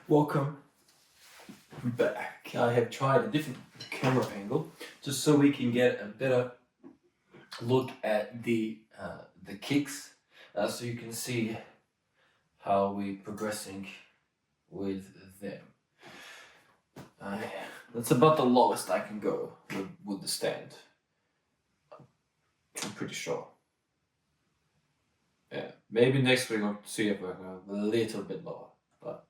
Welcome back. I have tried a different camera angle just so we can get a better look at the kicks, so you can see how we're progressing with them. That's about the lowest I can go with the stand. I'm pretty sure. Yeah, maybe next week I'll see if I can go a little bit lower, but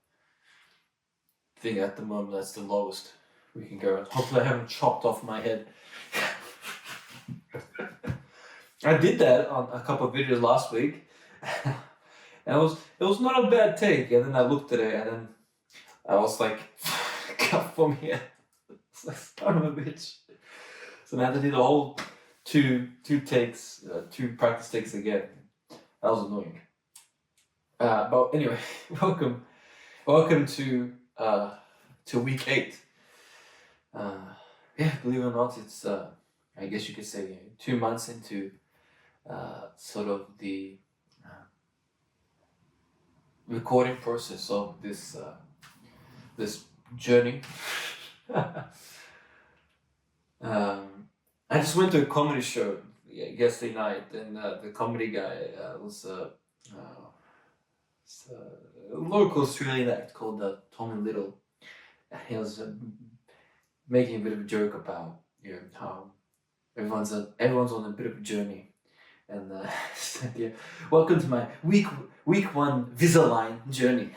I think at the moment that's the lowest we can go. Hopefully I haven't chopped off my head. I did that on a couple of videos last week. And it was not a bad take, and then I looked at it and then I was like, cut from here. It's like, son of a bitch. So now I had to do the whole two takes, two practice takes again. That was annoying. But anyway, welcome to week 8. Yeah, believe it or not, it's I guess you could say 2 months into sort of the recording process of this journey. I just went to a comedy show yesterday night, and the comedy guy was a local Australian act called Tommy Little. He was making a bit of a joke about how everyone's on a bit of a journey, and said, yeah, welcome to my week 1 Invisalign journey.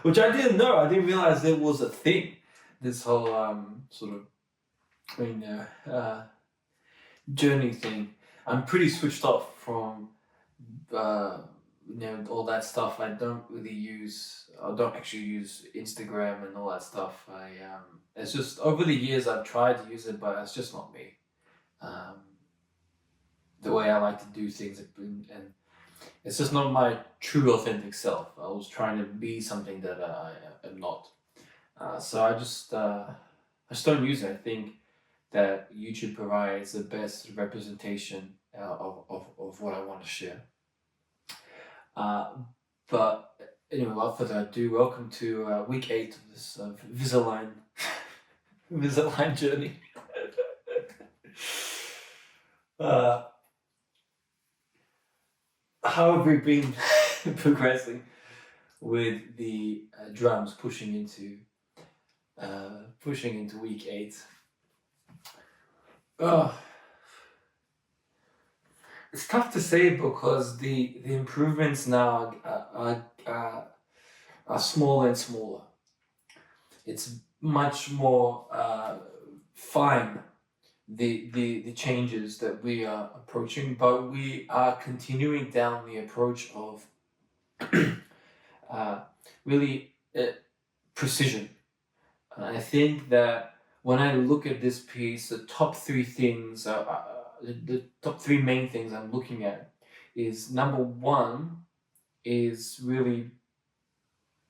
Which I didn't know. I didn't realize there was a thing. This whole sort of journey thing. I'm pretty switched off from all that stuff. I don't actually use Instagram and all that stuff. It's just over the years I've tried to use it, but it's just not me. The way I like to do things, and it's just not my true authentic self. I was trying to be something that I am not. So I just don't use it. I think that YouTube provides the best representation of what I want to share. But anyway, without further ado, welcome to week 8 of this Invisalign journey. How have we been progressing with the drums pushing into week 8? It's tough to say because the improvements now are smaller and smaller. It's much more fine, the changes that we are approaching, but we are continuing down the approach of really precision. I think that when I look at this piece, the top 3 things, the top 3 main things I'm looking at is, number 1 is really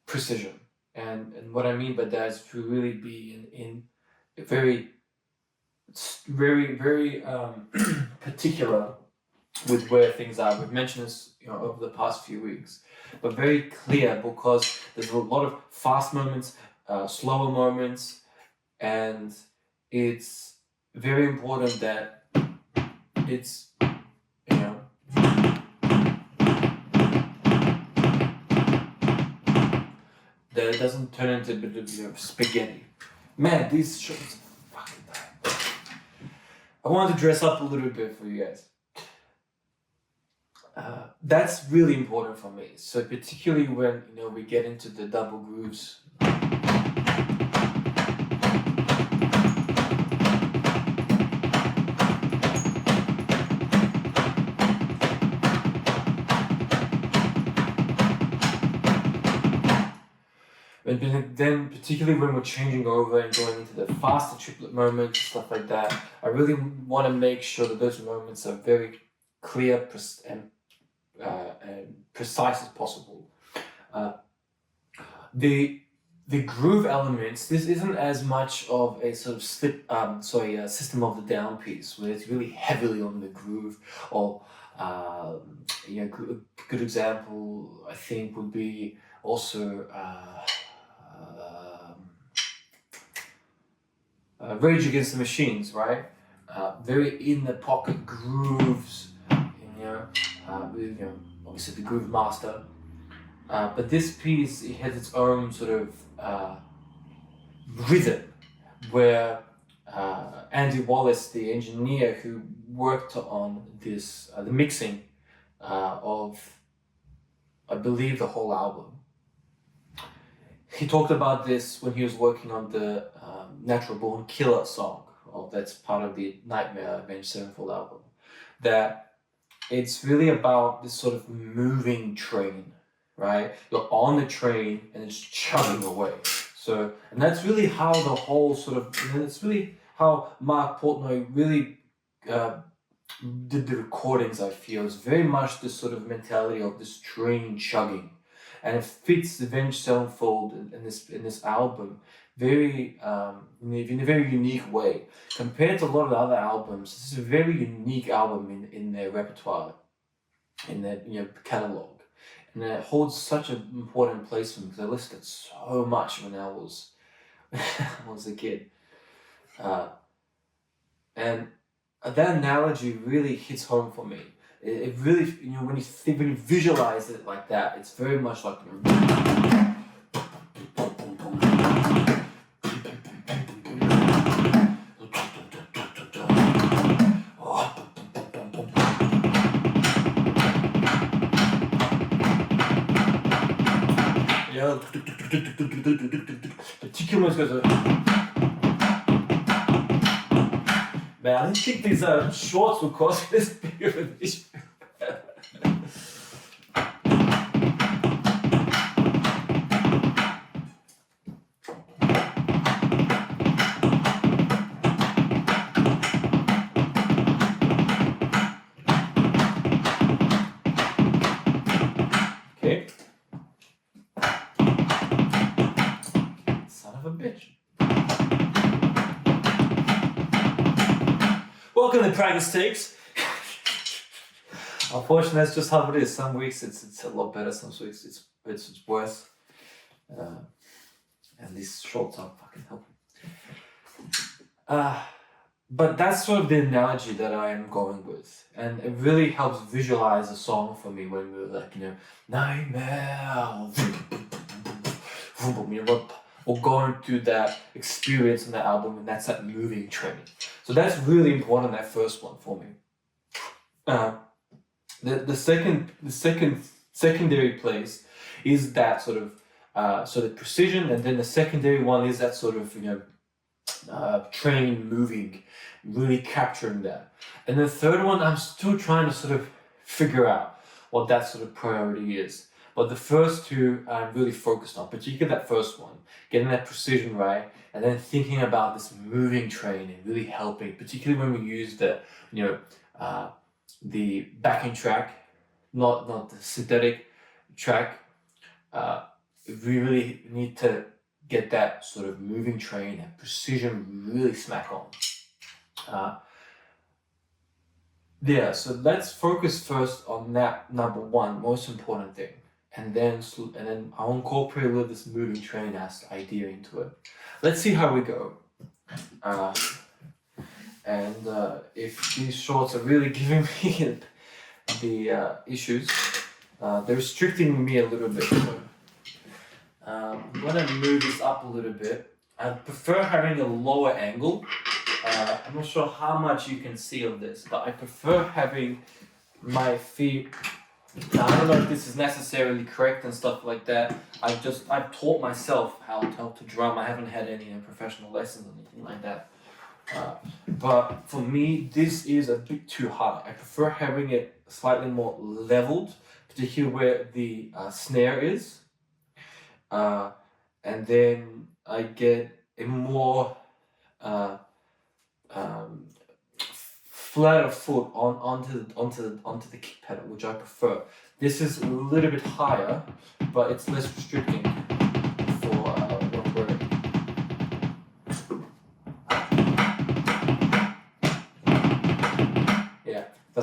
precision. And what I mean by that is to really be in very particular with where things are. We've mentioned this over the past few weeks, but very clear, because there's a lot of fast moments, slower moments, and it's very important that it's that it doesn't turn into a bit of spaghetti. Man, these shirts are fucking tight. I wanted to dress up a little bit for you guys. That's really important for me. So particularly when we get into the double grooves. And then particularly when we're changing over and going into the faster triplet moments, stuff like that, I really want to make sure that those moments are very clear and precise as possible. The groove elements, this isn't as much of a sort of system of the down piece where it's really heavily on the groove, or Good example I think would be also Rage Against the Machines, right? Very in the pocket grooves, obviously the groove master. But this piece, it has its own sort of rhythm, where Andy Wallace, the engineer who worked on this, the mixing of, I believe, the whole album, he talked about this when he was working on the Natural Born Killer song, that's part of the Nightmare Avenged Sevenfold album, that it's really about this sort of moving train, right? You're on the train and it's chugging away. So, and that's really how the whole sort of, that's really how Mark Portnoy really did the recordings, I feel. It's very much this sort of mentality of this train chugging. And it fits the Avenged Sevenfold in this album very in a very unique way. Compared to a lot of the other albums, this is a very unique album in their repertoire, in their catalogue. And it holds such an important place for me because I listened to it so much when I was a kid. And that analogy really hits home for me. It really, when you visualize it like that, it's very much like particularly goes. Man, I didn't think these shorts would cost this big of an issue. Okay. Son of a bitch. Welcome to Practice Takes. Unfortunately, that's just how it is. Some weeks it's a lot better. Some weeks it's worse. And these shorts aren't fucking helping. But that's sort of the analogy that I am going with, and it really helps visualize a song for me when we're like, nightmare. We're going through that experience on the album, and that's that moving train. So that's really important, that first one for me. The secondary place is that sort of precision, and then the secondary one is that sort of train moving, really capturing that. And the third one, I'm still trying to sort of figure out what that sort of priority is. But the first two I'm really focused on, particularly that first one, getting that precision right, and then thinking about this moving train and really helping, particularly when we use the backing track, not the synthetic track. We really need to get that sort of moving train and precision really smack on. So let's focus first on that number one, most important thing. And then I'll incorporate a little this moving train as idea into it. Let's see how we go. If these shorts are really giving me the issues, they're restricting me a little bit. So, I'm gonna move this up a little bit. I prefer having a lower angle. I'm not sure how much you can see of this, but I prefer having my feet. Now, I don't know if this is necessarily correct and stuff like that. I've taught myself how to drum. I haven't had any professional lessons or anything like that. But for me, this is a bit too high. I prefer having it slightly more leveled, particularly where the snare is. And then I get a more flatter foot onto the kick pedal, which I prefer. This is a little bit higher, but it's less restricting for what we're. Yeah, the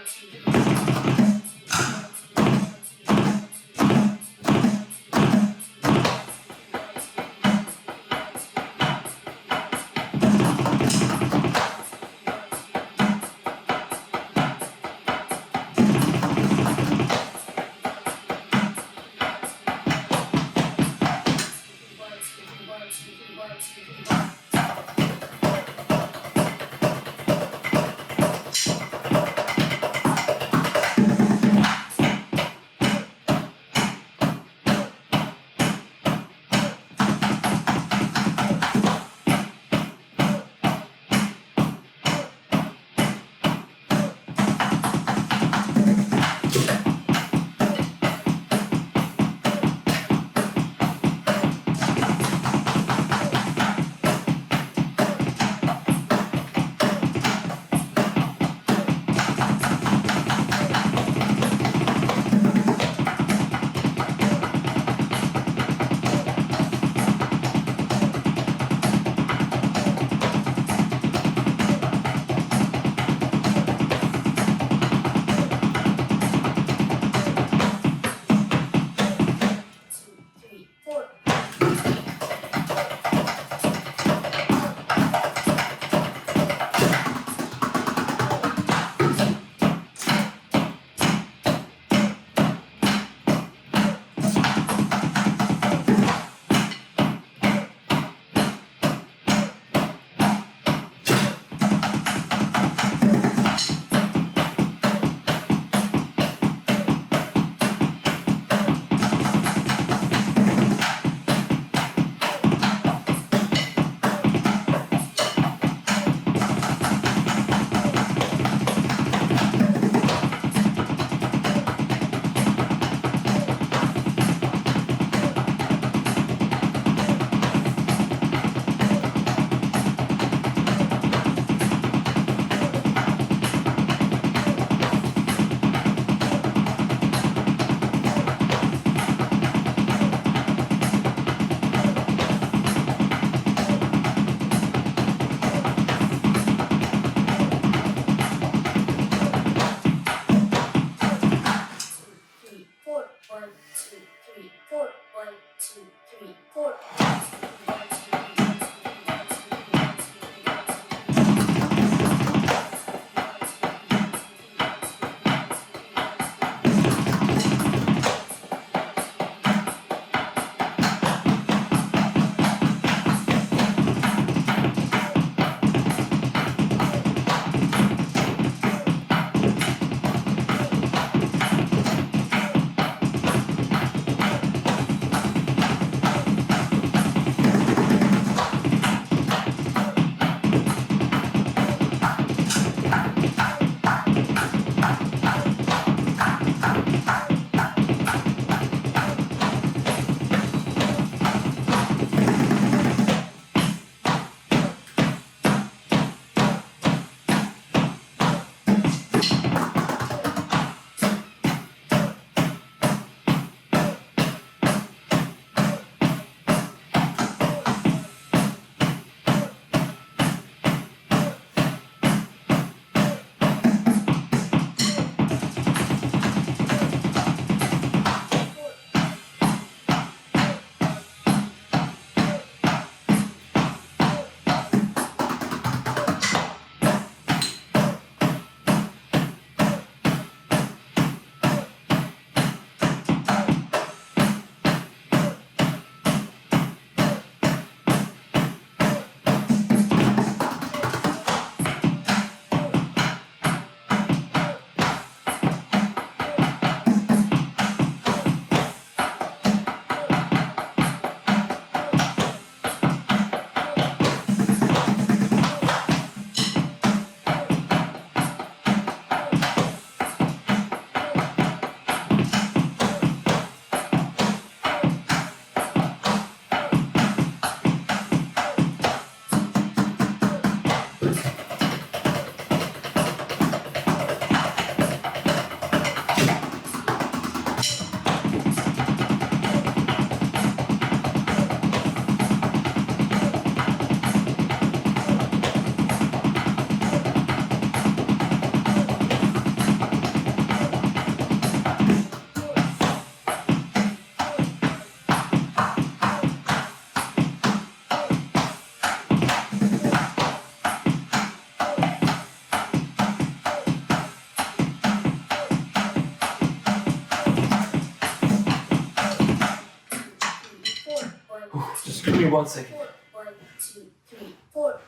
me 1 second. 1, 2, 3, 4.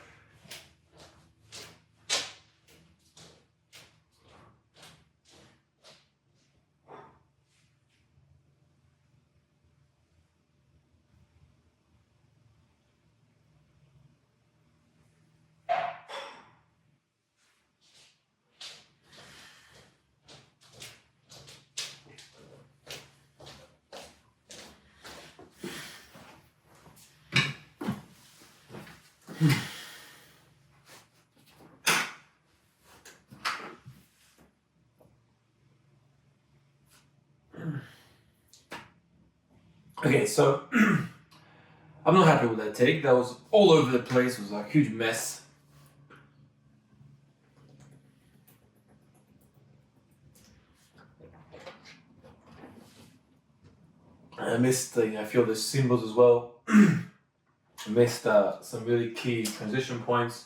Okay, so I'm not happy with that take. That was all over the place. It was a huge mess. I missed, I feel the symbols as well. I missed some really key transition points.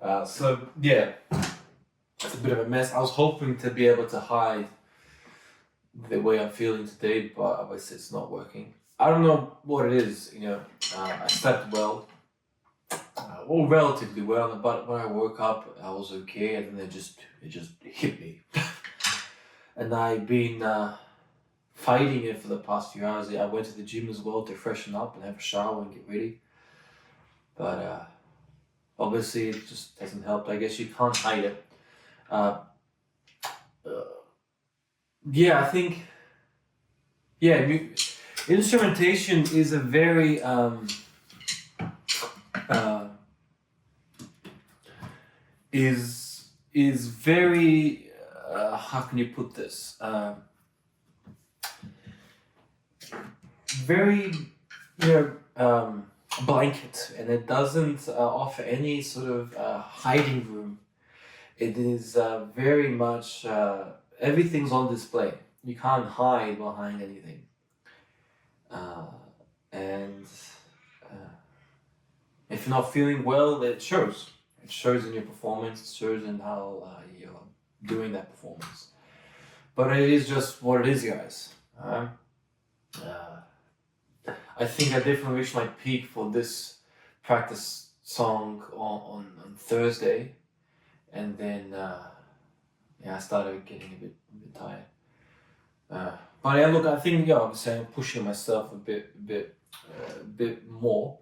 So yeah, it's a bit of a mess. I was hoping to be able to hide the way I'm feeling today, but obviously it's not working. I don't know what it is. I slept well, relatively well, but when I woke up, I was okay, and then it just hit me, and I've been fighting it for the past few hours. I went to the gym as well to freshen up and have a shower and get ready, but obviously it just hasn't helped. I guess you can't hide it. Yeah, I think. Yeah, instrumentation is a very is very how can you put this? Very blanket, and it doesn't offer any sort of hiding room. It is very much everything's on display. You can't hide behind anything. And if you're not feeling well, it shows. It shows in your performance, it shows in how you're doing that performance. But it is just what it is, guys. I think I definitely reached my peak for this practice song on Thursday. And then I started getting a bit tired. But yeah, look, I think obviously I'm pushing myself a bit more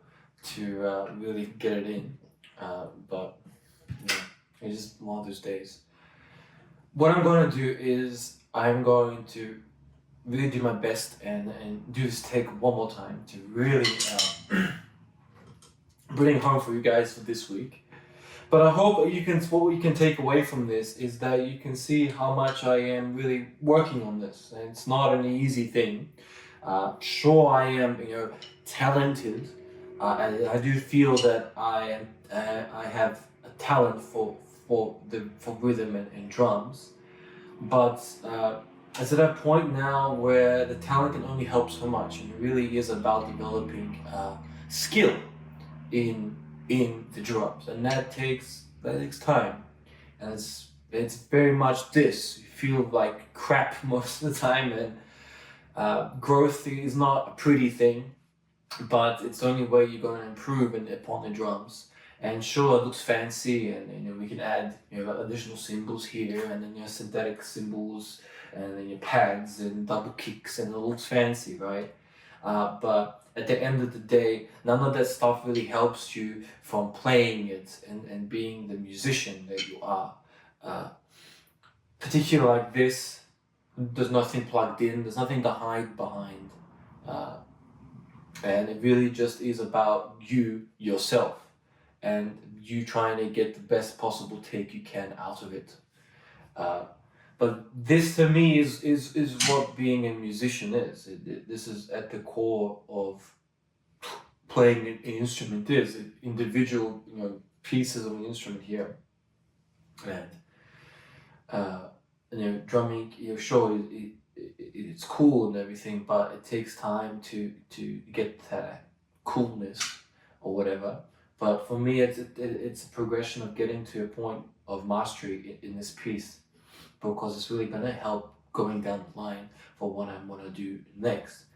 to really get it in. But it's just one of those days. What I'm going to do is I'm going to really do my best and do this take one more time to really bring it home for you guys for this week. But I hope what you can take away from this is that you can see how much I am really working on this. And it's not an easy thing. Sure, I am talented. I do feel that I have a talent for rhythm and drums. But it's at that point now where the talent can only help so much, and it really is about developing skill in the drums, and that takes time, and it's very much this. You feel like crap most of the time, and growth is not a pretty thing, but it's the only way you're going to improve upon the drums. And sure, it looks fancy, and we can add additional cymbals here, and then synthetic cymbals, and then your pads and double kicks, and it looks fancy, right? But at the end of the day, none of that stuff really helps you from playing it and being the musician that you are. Particularly like this, there's nothing plugged in, there's nothing to hide behind. And it really just is about yourself, and you trying to get the best possible take you can out of it. But this to me is what being a musician is. This is at the core of playing an instrument is. Individual pieces of an instrument here. And drumming, sure, it's cool and everything, but it takes time to get that coolness or whatever. But for me, it's a progression of getting to a point of mastery in this piece, because it's really gonna help going down the line for what I want to do next.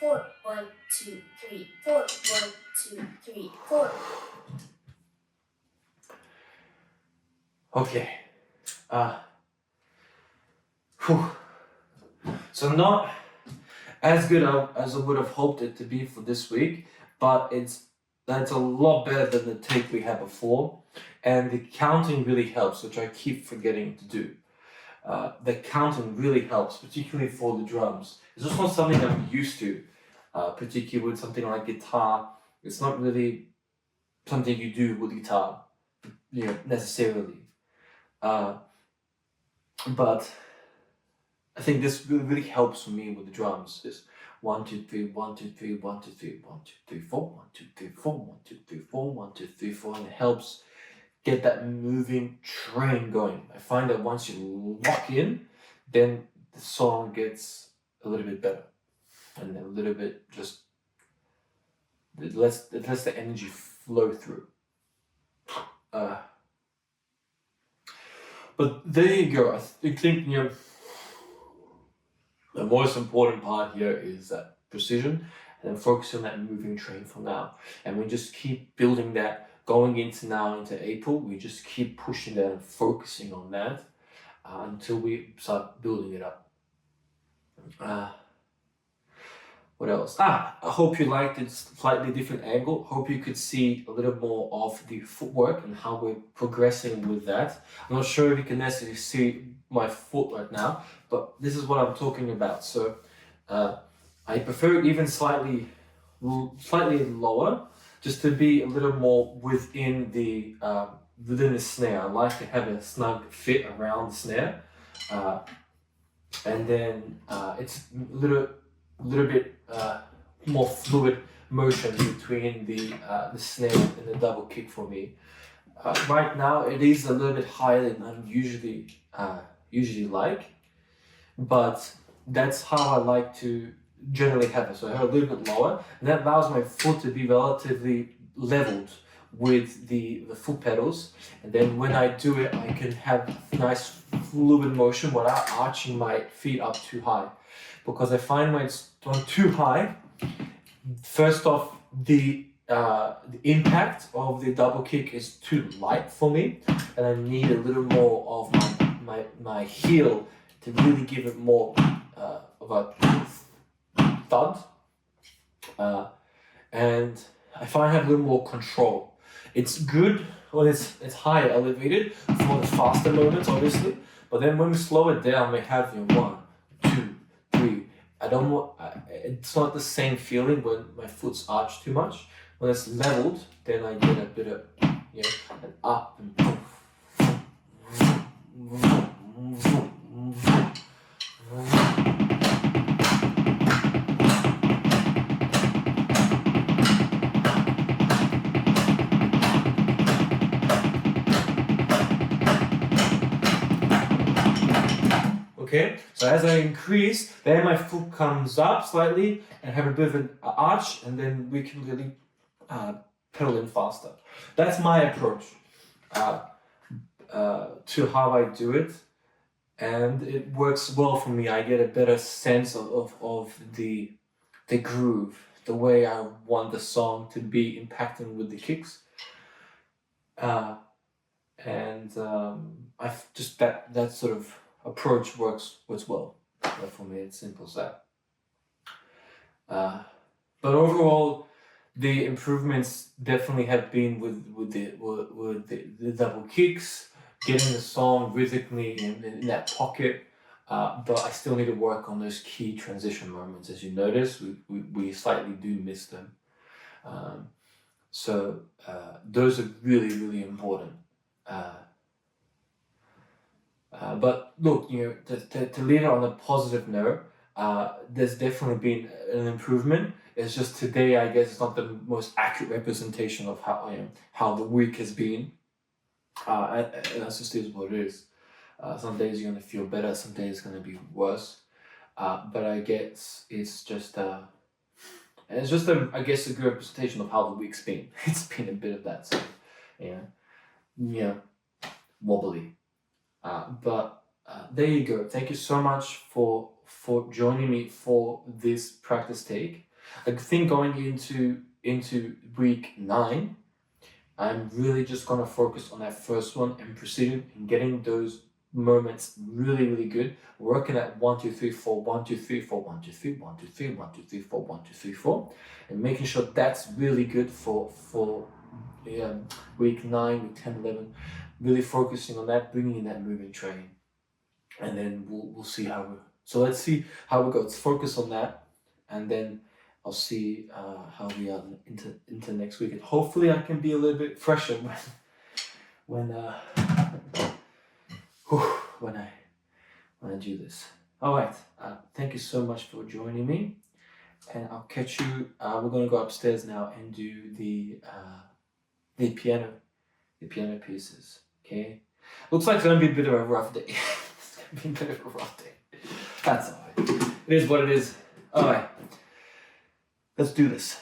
4. 1, 2, 3, 4. 1, 2, 3, 4. Okay. Whew. So not as good as I would have hoped it to be for this week, but that's a lot better than the take we had before, and the counting really helps, which I keep forgetting to do. The counting really helps, particularly for the drums. It's just not something I'm used to, particularly with something like guitar. It's not really something you do with guitar, necessarily. But I think this really helps for me with the drums. Is 1 2 3 1 2 3 1 2 3 1 2 3 4 1 2 3 4 1 2 3 4 1 2 3 4, and it helps get that moving train going. I find that once you lock in, then the song gets a little bit better, and a little bit just it lets the energy flow through. But there you go. I think the most important part here is that precision, and then focus on that moving train for now. And we just keep building that going into April. We just keep pushing that and focusing on that until we start building it up. What else? I hope you liked it, slightly different angle. Hope you could see a little more of the footwork and how we're progressing with that. I'm not sure if you can necessarily see my foot right now, but this is what I'm talking about. So I prefer it even slightly lower, just to be a little more within the snare. I like to have a snug fit around the snare, and then it's a little bit more fluid motion between the snare and the double kick for me. Right now it is a little bit higher than I'm usually like, but that's how I like to generally have it. So I have a little bit lower, and that allows my foot to be relatively leveled with the foot pedals, and then when I do it I can have nice fluid motion without arching my feet up too high, because I find when it's done too high, first off, the impact of the double kick is too light for me, and I need a little more of my heel to really give it more of a thud, and I find I have a little more control. It's good when it's high elevated for the faster moments, obviously, but then when we slow it down, we have 1, 2, 3. It's not the same feeling when my foot's arched too much. When it's leveled, then I get a bit of an up and okay, so as I increase, then my foot comes up slightly and have a bit of an arch, and then we can really pedal in faster. That's my approach to how I do it, and it works well for me. I get a better sense of the groove, the way I want the song to be impacting with the kicks, and I've just that sort of approach works well. For me, it's simple as that. But overall, the improvements definitely have been with the double kicks, getting the song rhythmically in that pocket. But I still need to work on those key transition moments. As you notice, we slightly do miss them. So those are really important. But look, to leave it on a positive note, there's definitely been an improvement. It's just today, I guess, it's not the most accurate representation of how the week has been. And that's just is what it is. Some days you're gonna feel better, some days it's gonna be worse. But I guess it's just a good representation of how the week's been. It's been a bit of that, so wobbly. But there you go. Thank you so much for joining me for this practice take. I think going into week 9, I'm really just gonna focus on that first one and proceeding and getting those moments really, really good. Working at 1, 2, 3, 4, 1, 2, 3, 4, 1, 2, 3, 1, 2, 3, 1, 2, 3, 4, 1, 2, 3, 4, and making sure that's really good for week 9, week 10, 11. Really focusing on that, bringing in that movement training, and then we'll see how we. So let's see how we go. Let's focus on that, and then I'll see how we are into next week, and hopefully I can be a little bit fresher when I do this. All right. Thank you so much for joining me, and I'll catch you. We're gonna go upstairs now and do the piano pieces. Okay. Looks like it's gonna be a bit of a rough day. It's gonna be a bit of a rough day. That's alright. It is what it is. Alright. Let's do this.